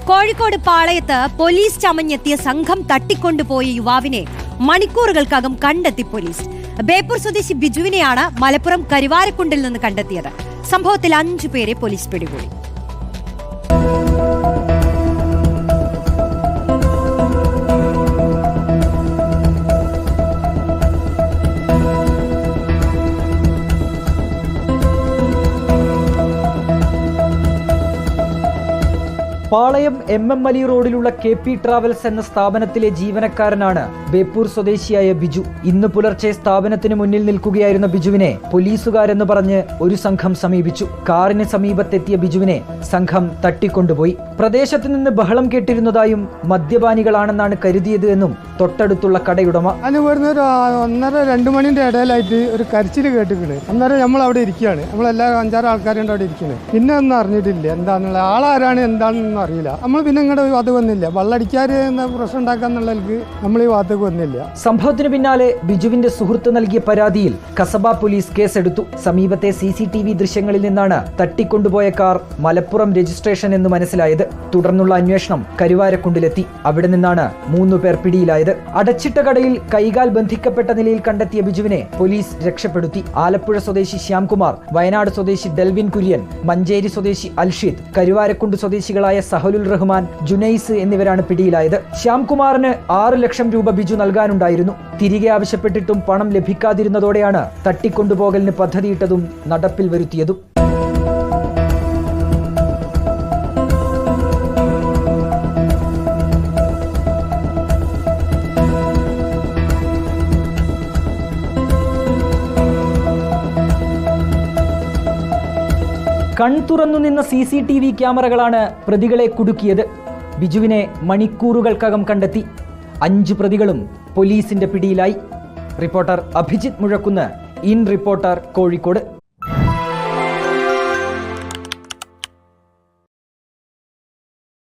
Kozhikode പാളയത്ത് police ചമഞ്ഞെത്തിയ സംഘം തട്ടിക്കൊണ്ടുപോയ യുവാവിനെ മണിക്കൂറുകൾക്കകം കണ്ടെത്തി പോലീസ്. ബേപ്പൂർ സ്വദേശി ബിജുവിനെയാണ് മലപ്പുറം കരുവാരക്കുണ്ടിൽ നിന്ന് കണ്ടെത്തിയത്. സംഭവത്തിൽ 5 പേരെ പോലീസ് പിടികൂടി. പാളയം MM അലി റോഡിലുള്ള KP ട്രാവൽസ് എന്ന സ്ഥാപനത്തിലെ ജീവനക്കാരനാണ് ബേപ്പൂർ സ്വദേശിയായ ബിജു. ഇന്ന് പുലർച്ചെ സ്ഥാപനത്തിന് മുന്നിൽ നിൽക്കുകയായിരുന്ന ബിജുവിനെ പോലീസുകാരെന്ന് പറഞ്ഞ് ഒരു സംഘം സമീപിച്ചു. കാറിന് സമീപത്തെത്തിയ ബിജുവിനെ സംഘം തട്ടിക്കൊണ്ടുപോയി. പ്രദേശത്ത് നിന്ന് ബഹളം കേട്ടിരുന്നതായും മദ്യപാനികളാണെന്നാണ് കരുതിയത് എന്നും തൊട്ടടുത്തുള്ള കടയുടമ. അതിന് വരുന്ന ഒരു 1:30-2 മണിന്റെ ഇടയിലായിട്ട് ഒരു കരച്ചിൽ കേട്ടിട്ടുണ്ട്. അന്നേരം നമ്മൾ അവിടെ ഇരിക്കുകയാണ്. നമ്മളെല്ലാ 5-6 ആൾക്കാരുണ്ട് അവിടെ ഇരിക്കുന്നത്. പിന്നെ ഒന്നും അറിഞ്ഞിട്ടില്ല എന്താണെന്നുള്ള ആളാരാണ് എന്താണെന്നൊന്നും അറിയില്ല. നമ്മൾ പിന്നെ ഇങ്ങോട്ട് ഈ ഭാഗത്ത് വന്നില്ല. വള്ളടിക്കാര് എന്ന പ്രശ്നം ഉണ്ടാക്കാന്നുള്ളവർക്ക് നമ്മൾ ഈ ഭാഗത്തേക്ക് വന്നില്ല. സംഭവത്തിന് പിന്നാലെ ബിജുവിന്റെ സുഹൃത്ത് നൽകിയ പരാതിയിൽ കസബ പോലീസ് കേസെടുത്തു. സമീപത്തെ CCTV ദൃശ്യങ്ങളിൽ നിന്നാണ് തട്ടിക്കൊണ്ടുപോയ കാർ മലപ്പുറം രജിസ്ട്രേഷൻ എന്ന് മനസ്സിലായത്. തുടർന്നുള്ള അന്വേഷണം കരുവാരക്കുണ്ടിലെത്തി. അവിടെ നിന്നാണ് 3 പേർ പിടിയിലായത്. അടച്ചിട്ട കടയിൽ കൈകാൽ ബന്ധിക്കപ്പെട്ട നിലയിൽ കണ്ടെത്തിയ ബിജുവിനെ പോലീസ് രക്ഷപ്പെടുത്തി. ആലപ്പുഴ സ്വദേശി ശ്യാംകുമാർ, വയനാട് സ്വദേശി ഡെൽവിൻ കുര്യൻ, മഞ്ചേരി സ്വദേശി അൽഷിദ്, കരുവാരക്കുണ്ട് സ്വദേശികളായ സഹലുൽ റഹ്മാൻ, ജുനൈസ് എന്നിവരാണ് പിടിയിലായത്. ശ്യാംകുമാറിന് 6 ലക്ഷം രൂപ ബിജു നൽകാനുണ്ടായിരുന്നു. തിരികെ ആവശ്യപ്പെട്ടിട്ടും പണം ലഭിക്കാതിരുന്നതോടെയാണ് തട്ടിക്കൊണ്ടുപോകലിന് പദ്ധതിയിട്ടതും നടപ്പിൽ വരുത്തിയതും. കൺതുറന്നു നിന്ന CCTV ക്യാമറകളാണ് പ്രതികളെ കുടുക്കിയത്. ബിജുവിനെ മണിക്കൂറുകൾക്കകം കണ്ടെത്തി. 5 പ്രതികളും പോലീസിന്റെ പിടിയിലായി. Reporter Abhijith Muzhakkunnu, in reporter, Kozhikode.